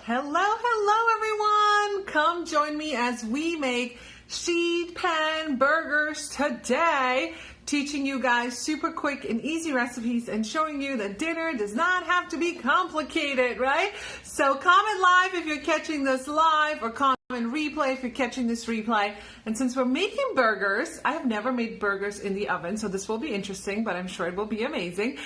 Hello everyone! Come join me as we make Sheetpan burgers today, teaching you guys super quick and easy recipes and showing you that dinner does not have to be complicated, right? So comment live if you're catching this live, or comment replay if you're catching this replay. And since we're making burgers, I have never made burgers in the oven, so this will be interesting, but I'm sure it will be amazing.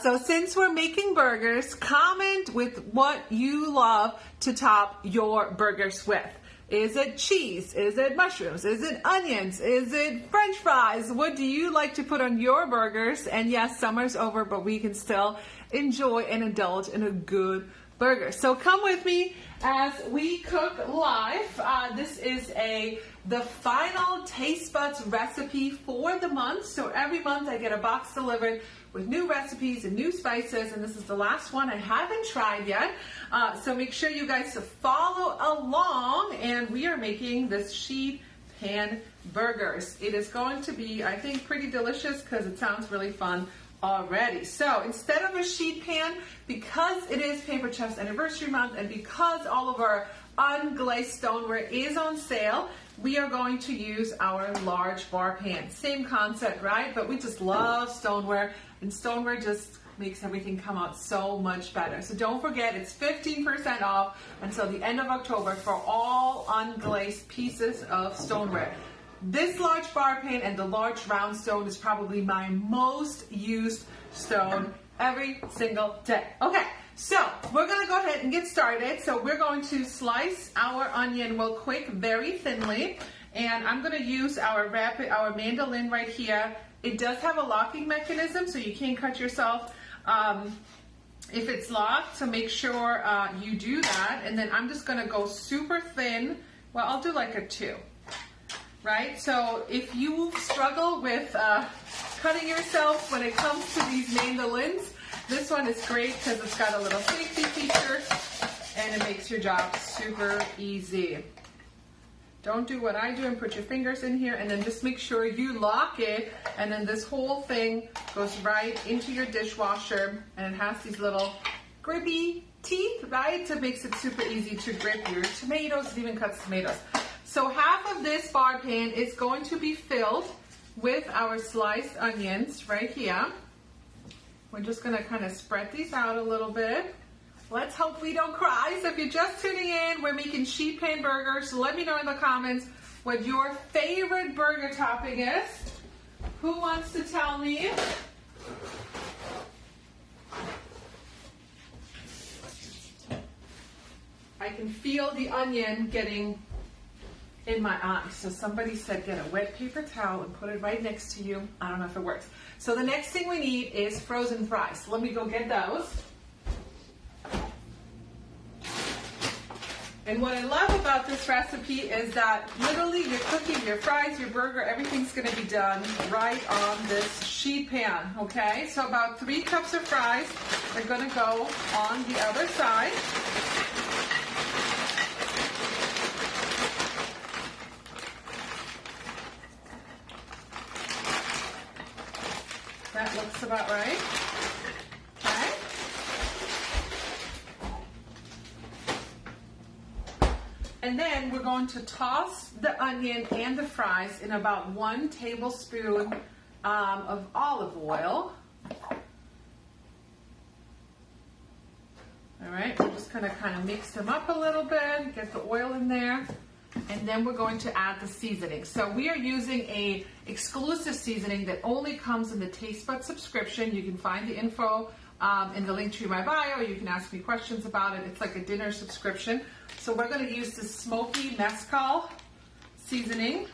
So since we're making burgers, comment with what you love to top your burgers with. Is it cheese? Is it mushrooms? Is it onions? Is it French fries? What do you like to put on your burgers? And yes, summer's over, but we can still enjoy and indulge in a good burger. So come with me as we cook live. This is the final Taste Buds recipe for the month. So every month I get a box delivered with new recipes and new spices, and this is the last one I haven't tried yet. So make sure you guys follow along, and we are making this Sheetpan burgers. It is going to be, I think, pretty delicious because it sounds really fun already. So instead of a sheet pan, because it is Paper Chef's anniversary month and because all of our unglazed stoneware is on sale, we are going to use our large bar pan. Same concept, right? But we just love stoneware, and stoneware just makes everything come out so much better. So don't forget, it's 15% off until the end of October for all unglazed pieces of stoneware. This large bar pan and the large round stone is probably my most used stone every single day. Okay, so we're gonna go ahead and get started. So we're going to slice our onion real quick, very thinly, and I'm gonna use our mandolin right here. It does have a locking mechanism, so you can't cut yourself if it's locked, so make sure you do that. And then I'm just gonna go super thin. Well, I'll do like a 2. Right? So if you struggle with cutting yourself when it comes to these mandolins, this one is great because it's got a little safety feature and it makes your job super easy. Don't do what I do and put your fingers in here, and then just make sure you lock it, and then this whole thing goes right into your dishwasher, and it has these little grippy teeth, right? So it makes it super easy to grip your tomatoes. It even cuts tomatoes. So half of this bar pan is going to be filled with our sliced onions right here. We're just going to kind of spread these out a little bit. Let's hope we don't cry. So if you're just tuning in, we're making Sheetpan burgers. Let me know in the comments what your favorite burger topping is. Who wants to tell me? I can feel the onion getting in my eyes. So somebody said get a wet paper towel and put it right next to you. I don't know if it works. So the next thing we need is frozen fries. Let me go get those. And what I love about this recipe is that literally you're cooking your fries, your burger, everything's going to be done right on this sheet pan, okay? So about 3 cups of fries are going to go on the other side. That looks about right. Okay. And then we're going to toss the onion and the fries in about 1 tablespoon of olive oil. All right, we're just going to kind of mix them up a little bit, get the oil in there. And then we're going to add the seasoning. So we are using a exclusive seasoning that only comes in the Taste Buds subscription. You can find the info in the link to my bio, or you can ask me questions about it. It's like a dinner subscription. So we're going to use the smoky mezcal seasoning.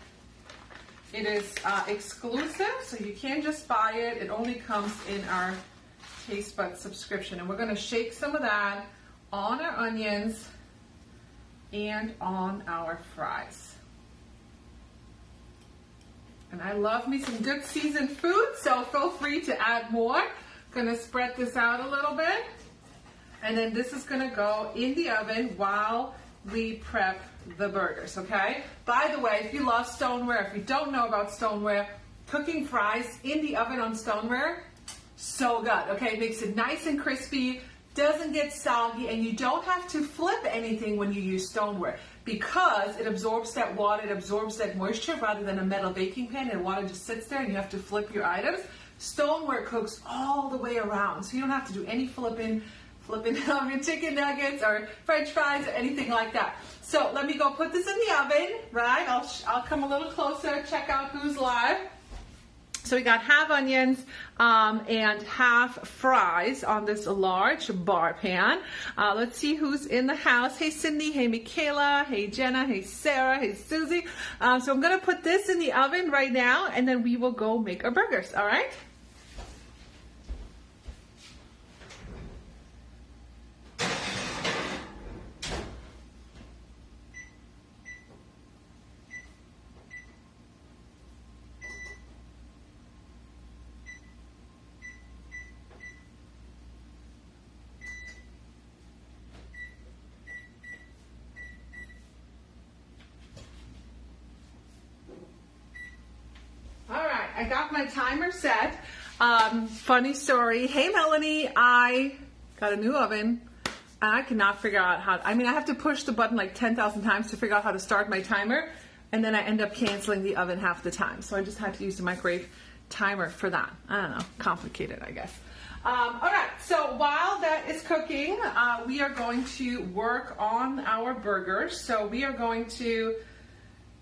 It is exclusive, so you can't just buy it. It only comes in our Taste Buds subscription. And we're going to shake some of that on our onions and on our fries. And I love me some good seasoned food, so feel free to add more. Gonna spread this out a little bit, and then this is gonna go in the oven while we prep the burgers, okay? By the way, if you love stoneware, if you don't know about stoneware, cooking fries in the oven on stoneware, so good, okay? It makes it nice and crispy, doesn't get soggy, and you don't have to flip anything when you use stoneware because it absorbs that water, it absorbs that moisture rather than a metal baking pan, and water just sits there and you have to flip your items. Stoneware cooks all the way around, so you don't have to do any flipping of your chicken nuggets or french fries or anything like that. So let me go put this in the oven, right? I'll come a little closer, check out who's live. So we got half onions and half fries on this large bar pan. Let's see who's in the house. Hey Cindy, hey Michaela, hey Jenna, hey Sarah, hey Susie. So I'm gonna put this in the oven right now, and then we will go make our burgers, all right? I got my timer set. Funny story. Hey Melanie, I got a new oven and I cannot figure out how, I have to push the button like 10,000 times to figure out how to start my timer, and then I end up canceling the oven half the time. So I just had to use the microwave timer for that. I don't know, complicated I guess. All right, so while that is cooking, we are going to work on our burgers. So we are going to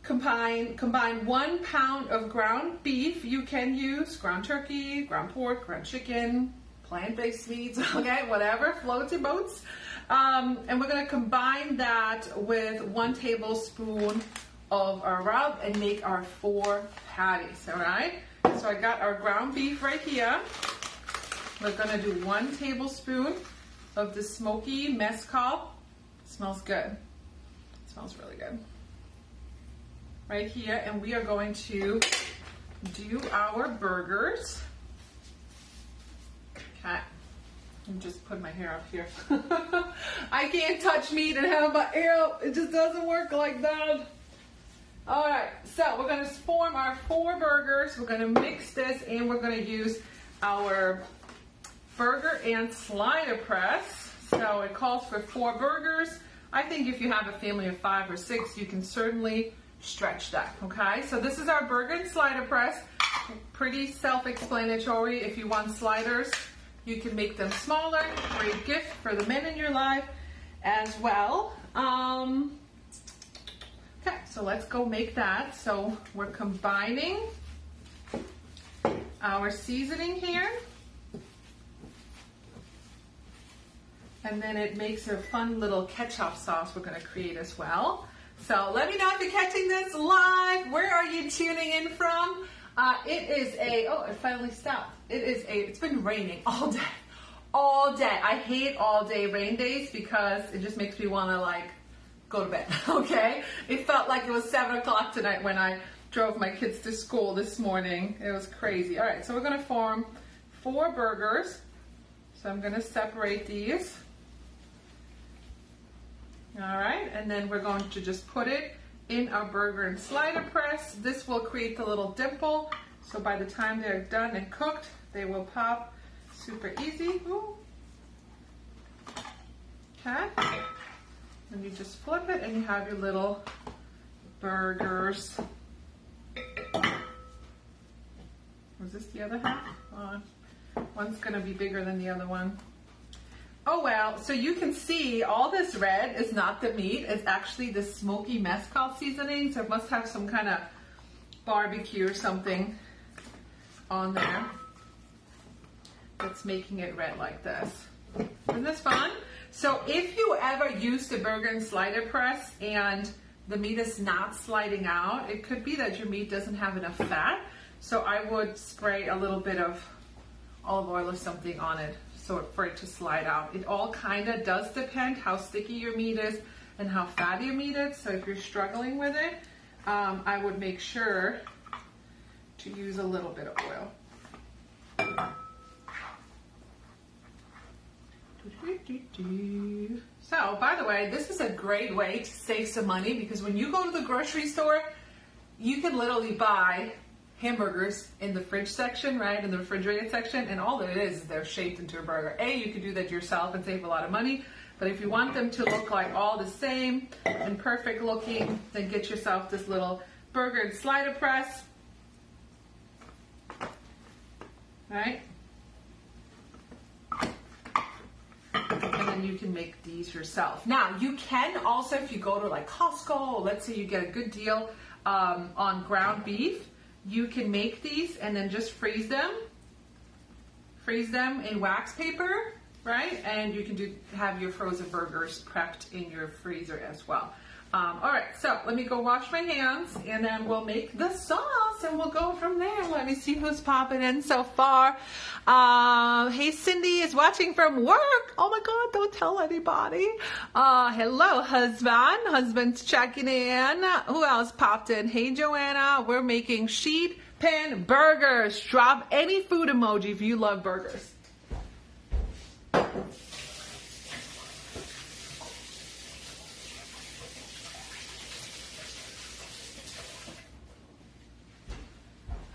combine 1 pound of ground beef. You can use ground turkey, ground pork, ground chicken, plant-based meats, okay, whatever floats your boats. And we're gonna combine that with 1 tablespoon of our rub and make our 4 patties, all right? So I got our ground beef right here. We're gonna do 1 tablespoon of the smoky mezcal. Smells good. Smells really good. Right here, and we are going to do our burgers. Okay, and just put my hair up here. I can't touch meat and have my hair up. It just doesn't work like that. All right, so we're gonna form our 4 burgers. We're gonna mix this, and we're gonna use our burger and slider press. So it calls for 4 burgers. I think if you have a family of 5 or 6, you can certainly stretch that, okay? So this is our burger and slider press. Pretty self-explanatory. If you want sliders, you can make them smaller. Great gift for the men in your life as well. Okay, so let's go make that. So we're combining our seasoning here. And then it makes a fun little ketchup sauce we're gonna create as well. So let me know if you're catching this live. Where are you tuning in from? It is it finally stopped. It's been raining all day. All day. I hate all day rain days because it just makes me want to like go to bed, okay? It felt like it was 7 o'clock tonight when I drove my kids to school this morning. It was crazy. All right, so we're gonna form 4 burgers. So I'm gonna separate these. All right, and then we're going to just put it in our burger and slider press. This will create the little dimple, so by the time they're done and cooked, they will pop super easy. Ooh. Okay, and you just flip it and you have your little burgers. Was this the other half? One's gonna be bigger than the other one. Oh well, so you can see all this red is not the meat, it's actually the smoky mezcal seasoning, so it must have some kind of barbecue or something on there that's making it red like this. Isn't this fun? So if you ever use the burger and slider press and the meat is not sliding out, it could be that your meat doesn't have enough fat, so I would spray a little bit of olive oil or something on it so for it to slide out. It all kind of does depend how sticky your meat is and how fatty your meat is. So if you're struggling with it, I would make sure to use a little bit of oil. So, by the way, this is a great way to save some money because when you go to the grocery store, you can literally buy hamburgers in the fridge section, right, in the refrigerated section, and all it is they're shaped into a burger. You could do that yourself and save a lot of money, but if you want them to look like all the same and perfect looking, then get yourself this little burger and slider press, right? And then you can make these yourself. Now, you can also, if you go to like Costco, let's say you get a good deal on ground beef, you can make these and then just freeze them in wax paper, right? And you can have your frozen burgers prepped in your freezer as well. All right, so let me go wash my hands and then we'll make the sauce and we'll go from there. Let me see who's popping in so far. Hey, Cindy is watching from work. Oh my God, don't tell anybody. Hello, husband. Husband's checking in. Who else popped in? Hey, Joanna, we're making sheet pan burgers. Drop any food emoji if you love burgers.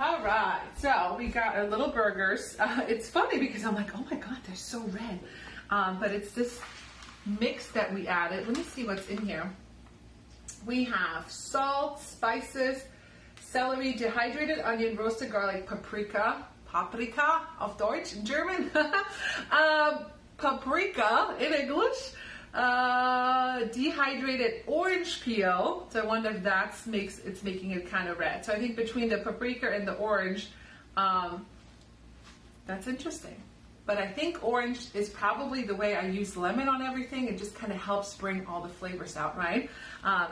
All right, so we got our little burgers. It's funny because I'm like, oh my God, they're so red. But it's this mix that we added. Let me see what's in here. We have salt, spices, celery, dehydrated onion, roasted garlic, paprika auf Deutsch, in German, paprika in English, dehydrated orange peel. So I wonder if it's making it kind of red. So I think between the paprika and the orange, that's interesting. But I think orange is probably the way I use lemon on everything. It just kind of helps bring all the flavors out, right?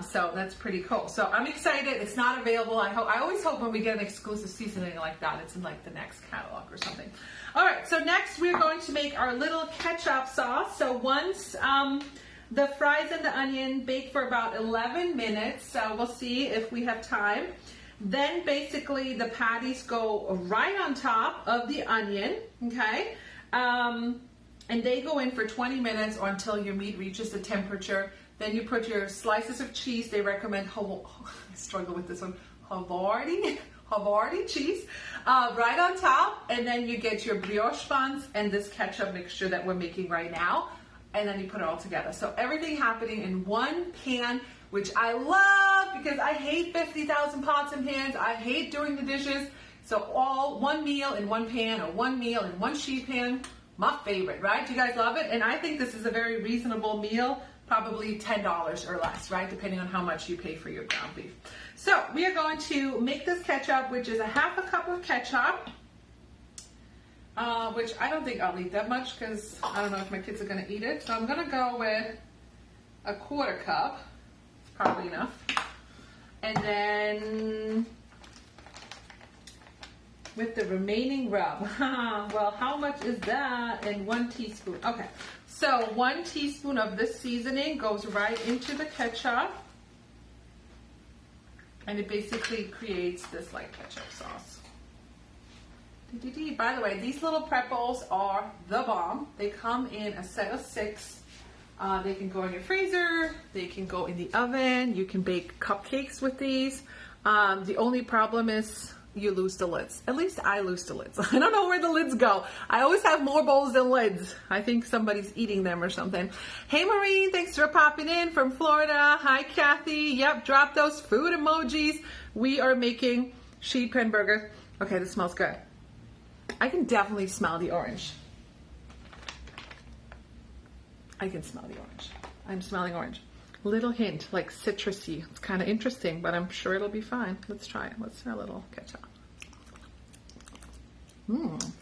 So that's pretty cool. So I'm excited. It's not available. I always hope when we get an exclusive seasoning like that, it's in like the next catalog or something. All right, so next we're going to make our little ketchup sauce. So once the fries and the onion bake for about 11 minutes, so we'll see if we have time. Then basically the patties go right on top of the onion, okay? And they go in for 20 minutes or until your meat reaches the temperature. Then you put your slices of cheese. They recommend, I struggle with this one, Havarti cheese, right on top. And then you get your brioche buns and this ketchup mixture that we're making right now. And then you put it all together. So everything happening in one pan, which I love because I hate 50,000 pots and pans. I hate doing the dishes. So all one meal in one pan or one meal in one sheet pan, my favorite, right? Do you guys love it? And I think this is a very reasonable meal, probably $10 or less, right? Depending on how much you pay for your ground beef. So we are going to make this ketchup, which is a half a cup of ketchup, which I don't think I'll eat that much because I don't know if my kids are going to eat it. So I'm going to go with a quarter cup. It's probably enough. And then with the remaining rub. Well, how much is that in 1 teaspoon? Okay, so 1 teaspoon of this seasoning goes right into the ketchup. And it basically creates this like ketchup sauce. By the way, these little prep bowls are the bomb. They come in a set of 6. They can go in your freezer. They can go in the oven. You can bake cupcakes with these. The only problem is you lose the lids. At least I lose the lids. I don't know where the lids go. I always have more bowls than lids. I think somebody's eating them or something. Hey Maureen, thanks for popping in from Florida. Hi Kathy. Yep, drop those food emojis. We are making sheet pan burgers. Okay, this smells good. I can definitely smell the orange. I can smell the orange. I'm smelling orange. Little hint, like citrusy. It's kind of interesting, but I'm sure it'll be fine. Let's try it. Let's try a little ketchup.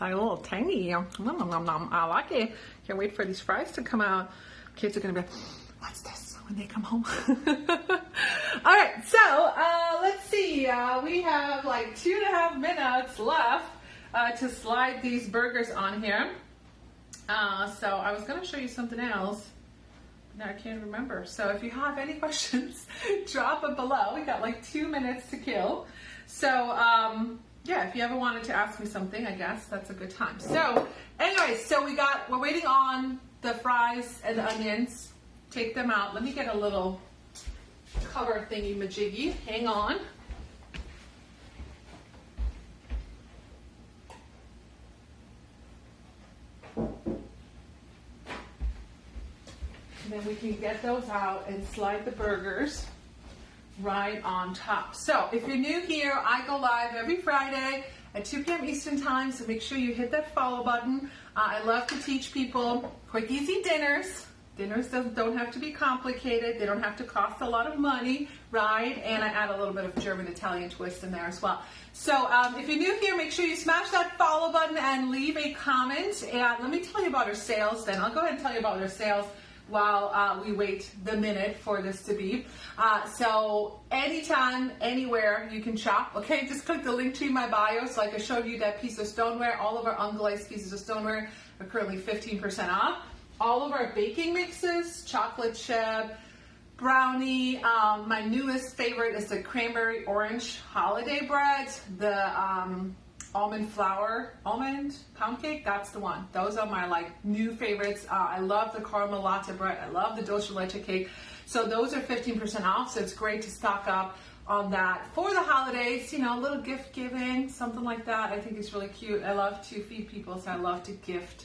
Like a little tangy. I like it. Can't wait for these fries to come out. Kids are gonna be like, what's this when they come home? All right, so let's see. We have like 2.5 minutes left to slide these burgers on here. So I was gonna show you something else. Now I can't remember. So if you have any questions, drop it below. We got like 2 minutes to kill. So yeah, if you ever wanted to ask me something, I guess that's a good time. So anyway, so we're waiting on the fries and the onions. Take them out. Let me get a little cover thingy majiggy. Hang on. then we can get those out and slide the burgers right on top. So if you're new here, I go live every Friday at 2 p.m. Eastern time, so make sure you hit that follow button. I love to teach people quick, easy dinners. Dinners don't have to be complicated. They don't have to cost a lot of money, right? And I add a little bit of German Italian twist in there as well. So if you're new here, make sure you smash that follow button and leave a comment. And let me tell you about our sales then. I'll go ahead and tell you about our sales while we wait the minute for this to beep. So anytime, anywhere you can shop, okay? Just click the link to my bio. So like I showed you that piece of stoneware, all of our unglazed pieces of stoneware are currently 15% off. All of our baking mixes, chocolate chip, brownie. My newest favorite is the cranberry orange holiday bread, the almond pound cake. That's the one. Those are my new favorites. I love the caramel latte bread. I love the dulce de leche cake. So those are 15% off. So it's great to stock up on that for the holidays. You know, a little gift giving, something like that. I think it's really cute. I love to feed people, so I love to gift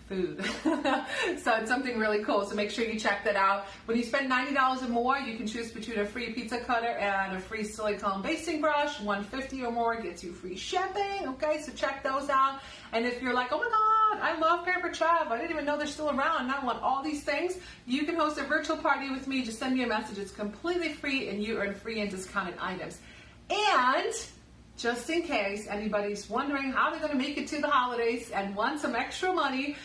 food. So it's something really cool. So make sure you check that out. When you spend $90 or more, you can choose between a free pizza cutter and a free silicone basting brush. $150 or more gets you free shipping. Okay, so check those out. And if you're like, oh my God, I love Pampered Chef, I didn't even know they're still around, and I want all these things, you can host a virtual party with me. Just send me a message. It's completely free, and you earn free and discounted items. And just in case anybody's wondering how they're going to make it to the holidays and want some extra money,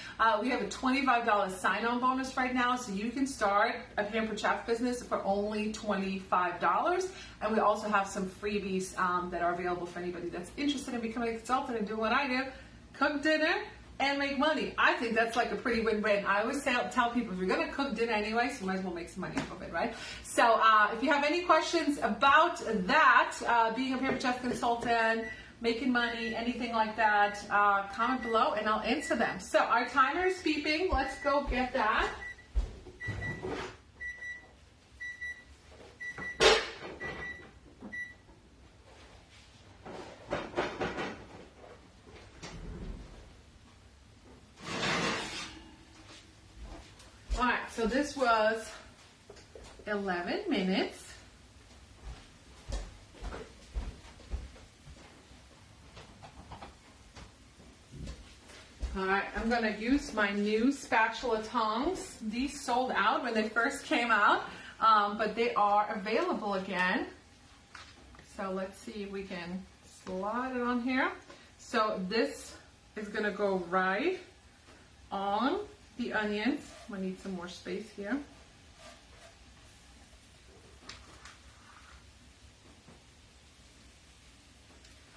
we have a $25 sign-on bonus right now, so you can start a Pampered Chef business for only $25. And we also have some freebies that are available for anybody that's interested in becoming a consultant and doing what I do, cook dinner and make money. I think that's like a pretty win-win. I always tell people, if you're going to cook dinner anyway, so you might as well make some money off of it, right? So if you have any questions about that, being a Pampered Chef consultant, making money, anything like that, comment below and I'll answer them. So our timer is beeping. Let's go get that. So this was 11 minutes. All right, I'm going to use my new spatula tongs. These sold out when they first came out, but they are available again. So let's see if we can slide it on here. So this is going to go right on the onions. I need some more space here.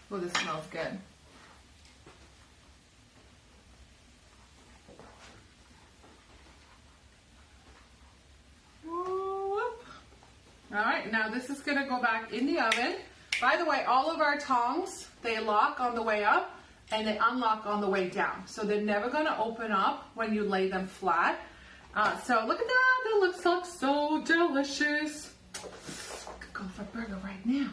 Oh, this smells good. Whoop. All right, now this is going to go back in the oven. By the way, all of our tongs, they lock on the way up and they unlock on the way down. So they're never going to open up when you lay them flat. So look at that. That looks like so delicious. Could go for a burger right now.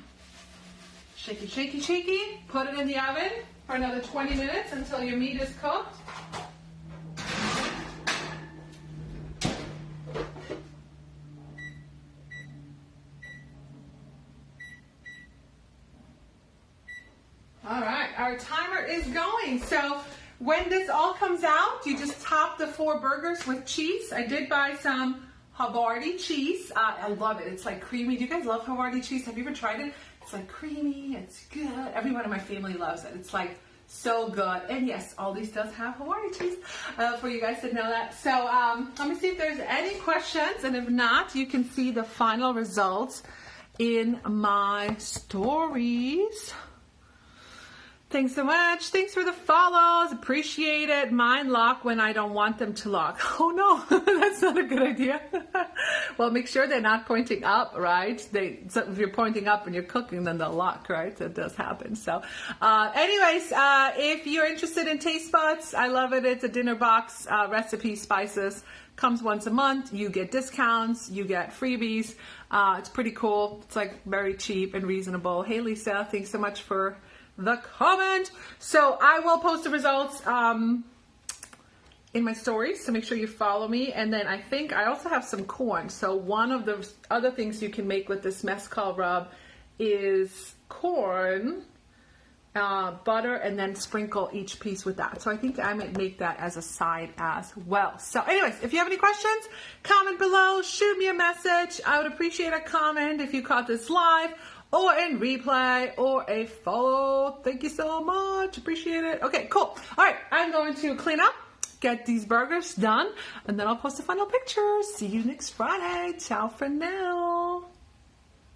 Shaky, shaky, shaky. Put it in the oven for another 20 minutes until your meat is cooked. All right, our timer is going. So when this all comes out, you just top the 4 burgers with cheese. I did buy some Havarti cheese. I love it. It's like creamy. Do you guys love Havarti cheese? Have you ever tried it? It's like creamy. It's good. Everyone in my family loves it. It's like so good. And yes, Aldi's does have Havarti cheese for you guys to know that. So let me see if there's any questions. And if not, you can see the final results in my stories. Thanks so much. Thanks for the follows. Appreciate it. Mine lock when I don't want them to lock. Oh no, that's not a good idea. Well, make sure they're not pointing up, right? So if you're pointing up and you're cooking, then they'll lock, right? That does happen. So anyways, if you're interested in taste buds, I love it. It's a dinner box, recipe, spices. Comes once a month. You get discounts. You get freebies. It's pretty cool. It's like very cheap and reasonable. Hey, Lisa, thanks so much for the comment. So I will post the results in my stories, so make sure you follow me. And then I think I also have some corn. So one of the other things you can make with this mezcal rub is corn, butter, and then sprinkle each piece with that. So I think I might make that as a side as well. So anyways, if you have any questions, comment below, shoot me a message. I would appreciate a comment if you caught this live or in replay or a follow. Thank you so much. Appreciate it. Okay, cool. All right, I'm going to clean up, get these burgers done, and then I'll post a final picture. See you next Friday. Ciao for now.